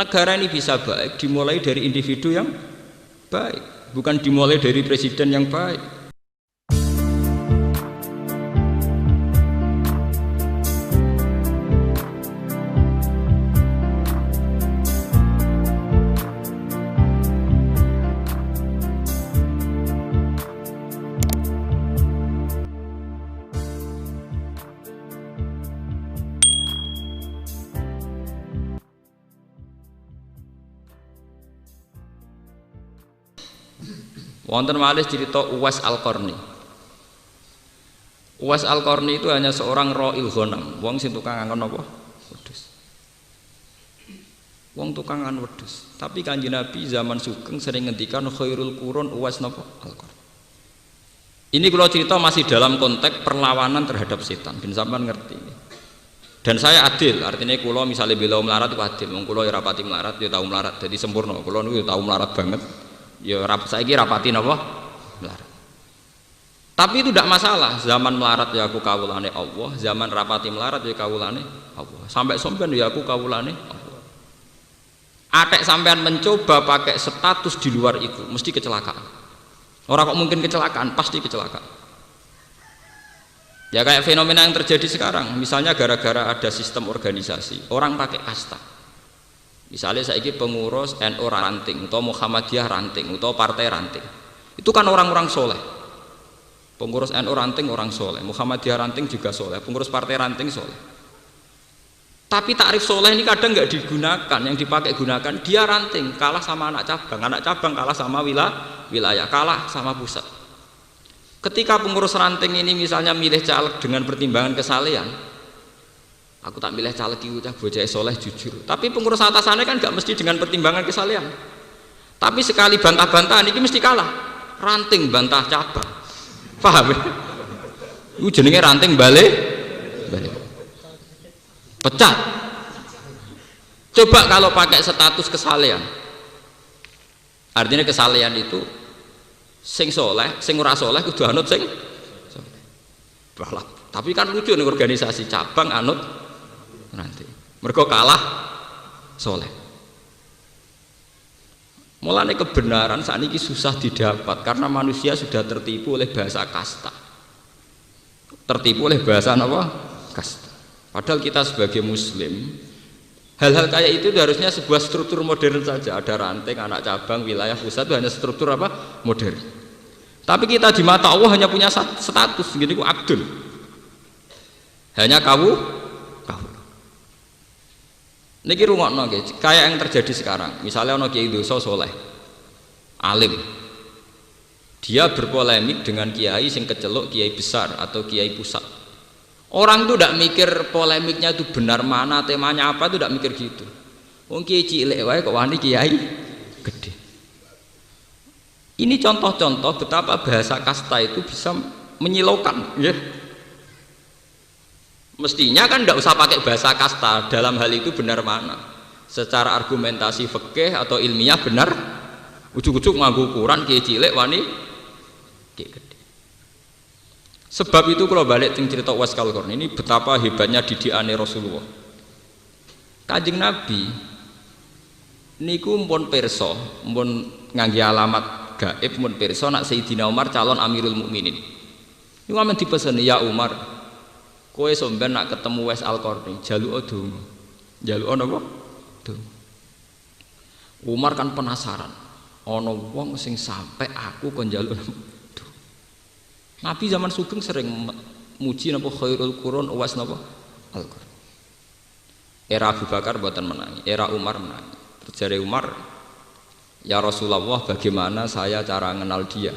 Negara ini bisa baik dimulai dari individu yang baik, bukan dimulai dari presiden yang baik. Wonten malih cerita Uwais Al-Qarni. Uwais Al-Qarni itu hanya seorang ra'il ghanam, wong sing tukang ngangon apa? Wedhus. Wong tukang ngangon wedhus. Tapi Kanjeng Nabi zaman sugeng sering ngendikan khairul qurun Uwais napa? Al-Qarni. Ini kalau cerita masih dalam konteks perlawanan terhadap setan, ben sampean ngerti. Dan saya adil, artinya kula misalnya bela melarat itu adil, wong kula ya rapati melarat, ya tau melarat, jadi sempurna. Kula niku ya tau melarat banget. Ya saiki rapati napa? Melarat. Tapi itu tidak masalah, zaman melarat ya aku kawulane Allah, zaman rapati melarat ya kawulane Allah. Sampai sampean ya aku kawulane Allah. Atek sampean mencoba pakai status di luar itu, mesti kecelakaan. Orang kok mungkin kecelakaan, pasti kecelakaan. Ya kayak fenomena yang terjadi sekarang, misalnya gara-gara ada sistem organisasi, orang pakai kasta. Misalnya saiki pengurus NU ranting, atau Muhammadiyah ranting, atau partai ranting. Itu kan orang-orang soleh. Pengurus NU ranting orang soleh, Muhammadiyah ranting juga soleh, pengurus partai ranting soleh. Tapi takrif soleh ini kadang nggak digunakan, yang dipakai gunakan dia ranting, kalah sama anak cabang kalah sama wilayah, kalah sama pusat. Ketika pengurus ranting ini misalnya milih caleg dengan pertimbangan kesalehan, aku tak milih caleg iki bocah soleh jujur. Tapi pengurus atasannya kan nggak mesti dengan pertimbangan kesalehan. Tapi sekali bantah-bantahan ini mesti kalah. Ranting bantah cabang. Paham ya? Itu jenenge ranting balik. Pecat. Coba kalau pakai status kesalehan. Artinya kesalehan itu sing soleh, sing ora soleh kudu anut sing soleh. Balap. Tapi kan lucu nih organisasi cabang anut nanti. Mereka kalah soleh. Mulane kebenaran saat ini susah didapat karena manusia sudah tertipu oleh bahasa kasta. Tertipu oleh bahasa apa? Kasta. Padahal kita sebagai muslim, hal-hal kayak itu harusnya sebuah struktur modern saja. Ada ranting, anak cabang, wilayah, pusat itu hanya struktur apa? Modern. Tapi kita di mata Allah hanya punya status gini ku abdul. Hanya kau. Niki rungokno nggih, kayak yang terjadi sekarang. Misalnya ono kiai dosa soleh, alim. Dia berpolemik dengan kiai sing keceluk kiai besar atau kiai pusat. Orang tuh tidak mikir polemiknya itu benar mana, temanya apa, itu tidak mikir gitu. Wong kiai cilik wae kok wani kiai gede. Ini contoh-contoh betapa bahasa kasta itu bisa menyilaukan, ya. Mestinya kan tidak usah pakai bahasa kasta dalam hal itu benar mana. Secara argumentasi fikih atau ilmiah benar. Ujuk-ujuk nganggo ukuran kiai cilik wani kiai gede. Sebab itu kalau balik cerita Uwais Al-Qarni ini betapa hebatnya didikane Rasulullah. Kanjeng Nabi niku mpun pirsa, mpun ngangge alamat gaib mpun pirsa nak Sayyidina Umar calon Amirul Mukminin. Niku amen dipeseni ya Umar, kowe sampeyan nak ketemu Uwais Al-Qarni jaluk donga. Jaluk napa? Donga. Umar kan penasaran. Ana wong sing sampai aku kon njaluk. Nabi zaman sugeng sering muji napa khairul qurun Uwais napa Al-Qarni. Era Abu Bakar mboten menangi, era Umar menangi. Terjare Umar, ya Rasulullah bagaimana saya cara kenal dia?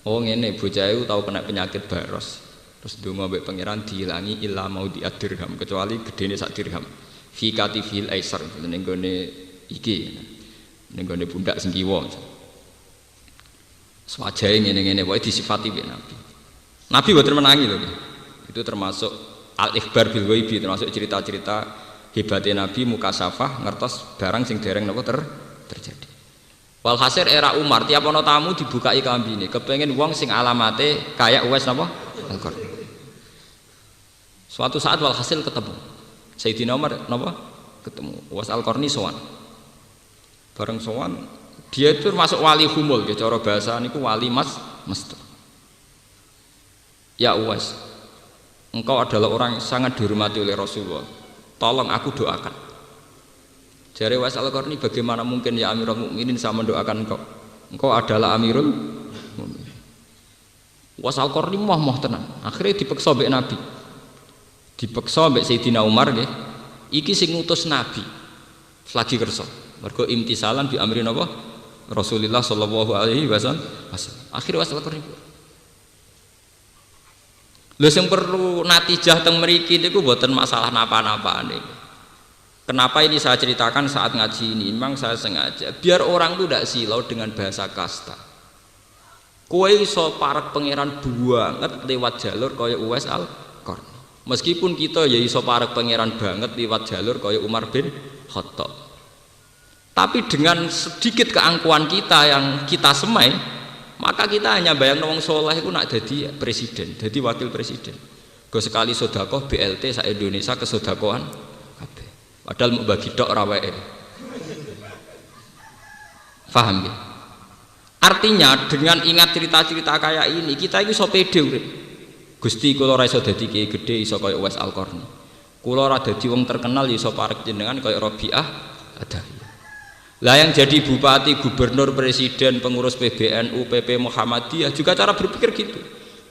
Oh ngene, bocah iku tau kena penyakit baros. Terus donga mbek pangeran diilangi illa mau dirham kecuali gedene sak dirham. Fi katifil aisar ning gone iki. Ning gone pundak sing kiwa. Swajahe ngene-ngene wae disifati mbek Nabi. Nabi mboten menangi lho. Itu termasuk al-ikhbar bil ghaibi, termasuk cerita-cerita hebatnya Nabi mukasafah ngertos barang sing dereng napa terjadi. Walhasil era Umar tiap ana tamu dibukai kambine, kepengin wong sing alamate kayak Uwais napa Al-Qarni. Suatu saat walhasil ketemu Sayyidina Umar napa ketemu Uwais Al-Qarni sowan. Bareng sowan dia itu masuk wali humul gitu, cara bahasa niku wali mastur. Ya Uwais, engkau adalah orang yang sangat dihormati oleh Rasulullah. Tolong aku doakan. Jare Uwais Al-Qarni, bagaimana mungkin ya Amirul Mukminin saya mendoakan engkau? Engkau adalah Amirul Mukminin. Uwais Al-Qarni moh tenan. Akhirnya dipeksa mbek Nabi. Dipeksa mbek Sayyidina Umar nggih. Iki sing ngutus Nabi. Lagi kersa. Mergo imtisalan bi amri napa? Rasulullah sallallahu alaihi wasallam. Akhirnya Uwais Al-Qarni. Lho sing perlu natijah teng mriki niku mboten masalah napa-napane. Kenapa ini saya ceritakan saat ngaji ini? Memang saya sengaja biar orang itu tidak silau dengan bahasa kasta. Kowe iso parek pangeran banget lewat jalur kaya Uwais Al-Qarni. Meskipun kita ya iso parek pangeran banget lewat jalur kaya Umar bin Khattab. Tapi dengan sedikit keangkuhan kita yang kita semai, maka kita hanya bayang wong soleh itu nak jadi presiden, jadi wakil presiden. Go sekali sedekah BLT sa Indonesia kesedekahan kabeh. Padahal mau bagi tok raweke. Paham ya? Artinya dengan ingat cerita-cerita kayak ini, kita itu iso pede urip. Gusti kula ora iso dadi kiai gedhe iso kaya Uwais Al-Qarni. Kula ora dadi wong terkenal iso parek jenengan kaya Rabi'ah Adawiyah. Lah yang jadi bupati, gubernur, presiden, pengurus PBNU, PP Muhammadiyah juga cara berpikir gitu.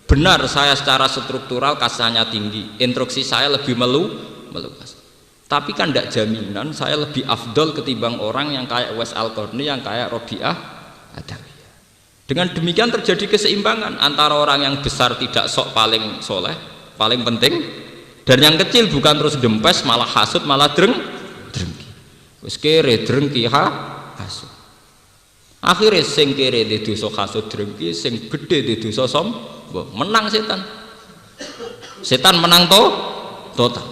Benar saya secara struktural kasanya tinggi, instruksi saya lebih meluas. Tapi kan tidak jaminan saya lebih afdol ketimbang orang yang kayak Uwais Al-Qarni, yang kayak Rabi'ah Adawiyah. Dengan demikian terjadi keseimbangan antara orang yang besar tidak sok paling soleh, paling penting, dan yang kecil bukan terus dempes malah hasut malah drengki. Wis kere drengki hasut. Akhirnya sing kere di dosa hasut drengki, sing gede di dosa sombong. Menang setan. Setan menang total.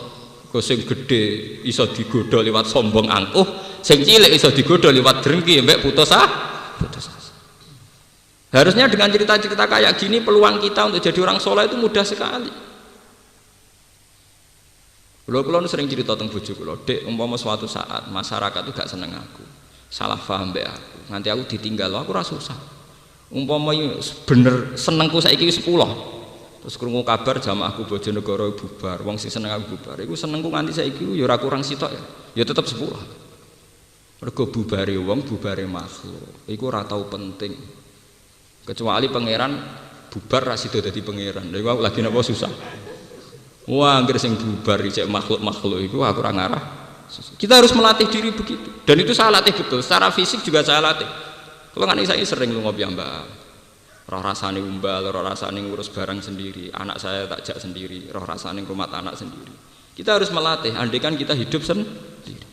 Kok sing gede iso digodha liwat sombong angkuh, sing cilik iso digodha liwat drengki mbek putus asa. Harusnya dengan cerita-cerita kayak gini peluang kita untuk jadi orang soleh itu mudah sekali. Kalau sering cerita tentang bojo kula, Dek, umpama suatu saat masyarakat itu gak seneng aku, salah paham mbek aku, nanti aku ditinggal, aku ora susah. Umpama bener senengku saiki wis 10. Terus krungu kabar jamaahku Bojonegoro bubar, wong sing seneng aku bubar. Iku senengku nganti saiki ya ora kurang sitok ya. Ya tetep 10. Mergo bubare wong, bubare makhluk. Iku ora tau penting. Kecuali pangeran bubar ra sida dadi pangeran. Lha iku lagi napa susah. Wah, anggere sing bubar cek makhluk-makhluk itu aku ora ngarah. Kita harus melatih diri begitu. Dan itu saya latih betul. Secara fisik juga saya latih. Kalau nggak saya sering lunga piyambak. Roh rasane umbal, roh rasane ngurus barang sendiri. Anak saya tak jak sendiri, roh rasane rumah anak sendiri. Kita harus melatih. Andaikan kita hidup sendiri.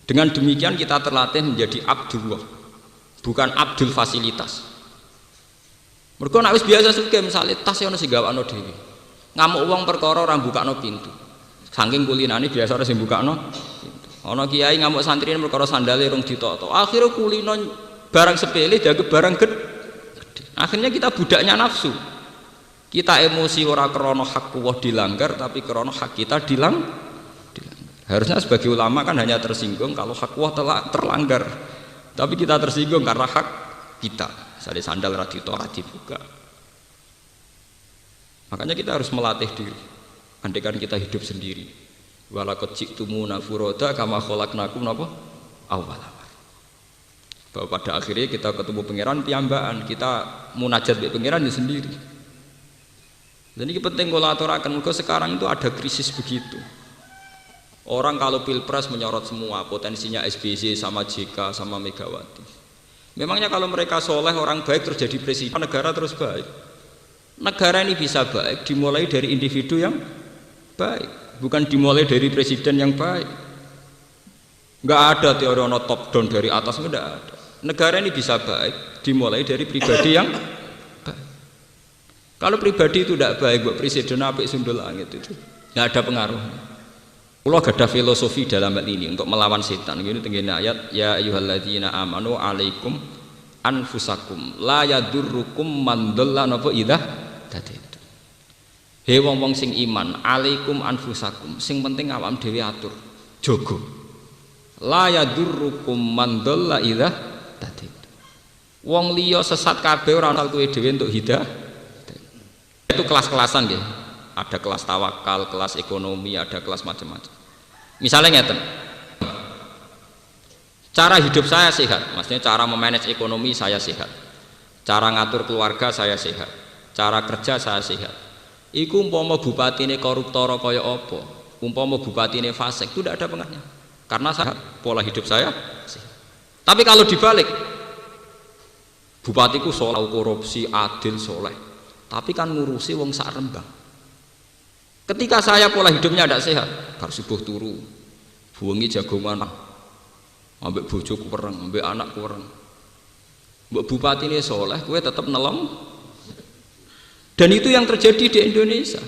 Dengan demikian kita terlatih menjadi Abdullah, bukan Abdul fasilitas. Mergo nek wis biasa sugih misale tas ono sing gawakno dhewe. Ngamuk wong perkara ora mbukakno pintu. Saking kulinane biasa ora sing mbukakno pintu. Ana kiai ngamuk santrine perkara sandale rung ditoto. Akhire kulino barang sepele dianggap barang gede. Akhirnya kita budaknya nafsu. Kita emosi ora krana hak Allah dilanggar tapi krana hak kita dilanggar. Harusnya sebagai ulama kan hanya tersinggung kalau hak Allah telah terlanggar. Tapi kita tersinggung karena hak kita. Misalnya sandal ora dibuka. Makanya kita harus melatih diri. Andaikan kita hidup sendiri. Walaqad ji'tumuna furoda kama khalaqnakum napa? Awwal. Bahwa pada akhirnya kita ketemu pangeran piyambakan, kita munajat mbek pangeran ya sendiri. Dan ini penting kalau aturaken, mergo sekarang itu ada krisis begitu. Orang kalau pilpres menyorot semua, potensinya SBY sama JK sama Megawati. Memangnya kalau mereka soleh orang baik terjadi presiden, negara terus baik. Negara ini bisa baik dimulai dari individu yang baik, bukan dimulai dari presiden yang baik. Nggak ada teori ono top down dari atas, nggak ada. Negara ini bisa baik dimulai dari pribadi yang baik. Kalau pribadi itu tidak baik, buat presiden apik sundul langit itu nggak ada pengaruhnya. Allah gak ada filosofi dalam hal ini untuk melawan setan. Ini tengene ayat ya ayyuhalladzina amanu alaikum anfusakum la yadurrukum man dhalla napa idza tadaitu. He wong-wong sing iman, alaikum anfusakum, sing penting awam dhewe atur. Jogo. La yadurrukum man dhalla idza tadaitum. Wong liya sesat kabeh ora ana kowe dhewe entuk hidayah. Itu kelas-kelasan nggih. Ada kelas tawakal, kelas ekonomi, ada kelas macam-macam. Misalnya ngeten. Cara hidup saya sehat, maksudnya cara memanage ekonomi saya sehat. Cara ngatur keluarga saya sehat. Cara kerja saya sehat. Iku umpama bupatine koruptor kaya apa, umpama bupatine fasik, itu tidak ada pengaruhnya. Karena sehat, pola hidup saya sehat. Tapi kalau dibalik, bupatiku soleh, korupsi, adil, soleh, tapi kan ngurusi wong sak Rembang. Ketika saya pola hidupnya tidak sehat, bar subuh turu, buangi jagongan, ambek bojoku kurang, ambek anak kurang. Mbok bupati ini soleh, kowe tetap nelong. Dan itu yang terjadi di Indonesia.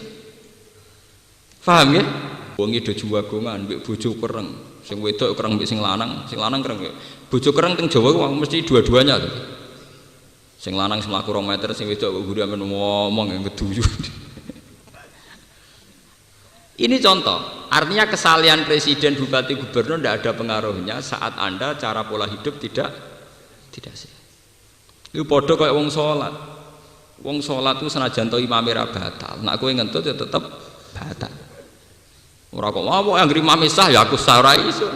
Paham ya? Buangi do jagongan, ambek bojo kurang, sing wedok kurang, ambek sing lanang kurang. Bojo kurang teng Jawa mesti dua-duanya tuh. Sing lanang semlaku 2 meter, sing wedok kok guru amen ngomong yang keduyu. Ini contoh, artinya kesalahan presiden, bupati, gubernur tidak ada pengaruhnya saat Anda cara pola hidup tidak sehat. Itu podo kayak wong sholat. Wong sholat itu senajan to imame ra batal. Nek kowe ngentut ya tetep batal. Ora kok mau yang imame sah ya aku sah ora iso.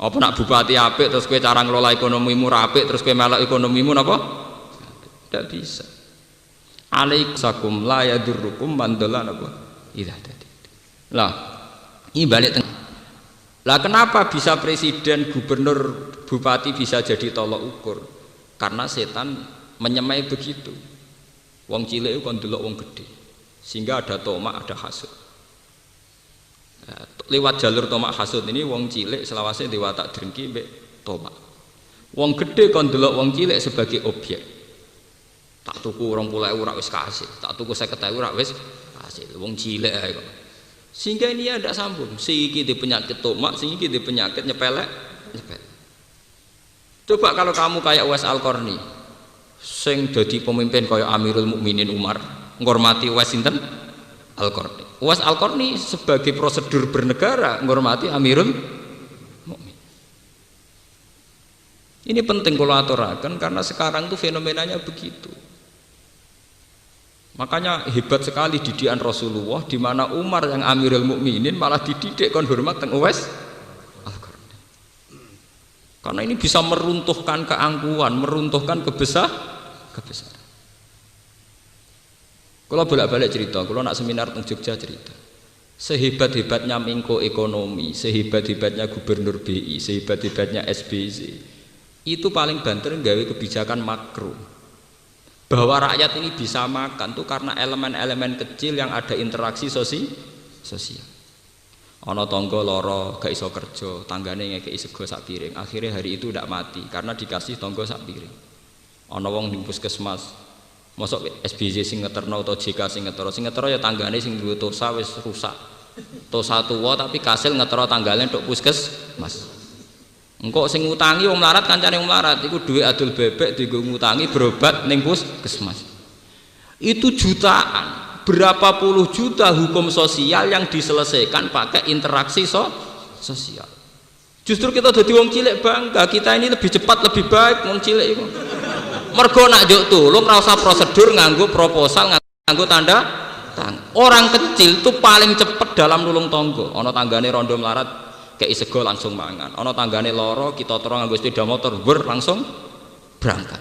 Apa nak bupati apik terus kowe cara ngelola ekonomimu ra apik terus kowe melok ekonomimu napa? Tidak bisa. Alaikum la yadurrukum man dhalla napa? Idza tadi. Lah, ini balik tengah. Lah kenapa bisa presiden, gubernur, bupati bisa jadi tolok ukur? Karena setan menyemai begitu. Wong cilik kon delok wong gede. Sehingga ada tomak, ada hasud. Lewat jalur tomak hasud ini wong cilik selawase diwatak drengki mbek tomak. Wong gede kon delok wong cilik sebagai objek. Tak tuku 20.000 ora wis kasih, tak tuku 50.000 ora wis wong cilik ae kok. Sehingga ini ada sambung. Si iki di penyakit tomak, si iki di penyakit nyepelek. Coba kalau kamu kayak Uwais Al-Qarni, sing dadi pemimpin kayak Amirul Mukminin Umar, ngormati Uwais sinten? Al-Qarni. Uwais Al-Qarni sebagai prosedur bernegara ngormati Amirul Mukminin. Ini penting kalau aturakan karena sekarang tuh fenomenanya begitu. Makanya hebat sekali didikan Rasulullah di mana Umar yang Amirul Mukminin malah dididik kon hormat teng Uwais Al-Qarni. Karena ini bisa meruntuhkan keangkuhan, meruntuhkan kebesaran. Kalau bolak-balik cerita, kalau nak seminar teng Jogja cerita. Sehebat-hebatnya Menko Ekonomi, sehebat-hebatnya Gubernur BI, sehebat-hebatnya SBY, itu paling banter nggawe kebijakan makro. Bahwa rakyat ini bisa makan tuh karena elemen-elemen kecil yang ada interaksi sosial. Ana tangga lara gak iso kerja, tanggane ngekeki sego sak piring. Akhirnya hari itu tidak mati karena dikasih tangga sak piring. Ana wong ning puskesmas, mosok SBY sing ngeterno atau JK sing ngetero ya tanggane sing duwe tosa wis rusak. Tosa tuwa tapi kasil ngetero tanggane tok puskesmas. Engkau sing ngutangi wong melarat kancane wong melarat iku duwe adul bebek dienggo ngutangi berobat ning puskesmas. Itu jutaan, berapa puluh juta hukum sosial yang diselesaikan pakai interaksi sosial. Justru kita jadi wong cilik bangga, kita ini lebih cepat lebih baik wong cilik iku. Mergo nak njuk tulung ora usah prosedur nganggo proposal nganggo tanda tangan. Orang kecil itu paling cepat dalam nulung tangga. Ana tanggane rondo melarat kayak sego langsung mangan, ana tanggane loro kita terus nganggo sepeda motor langsung berangkat.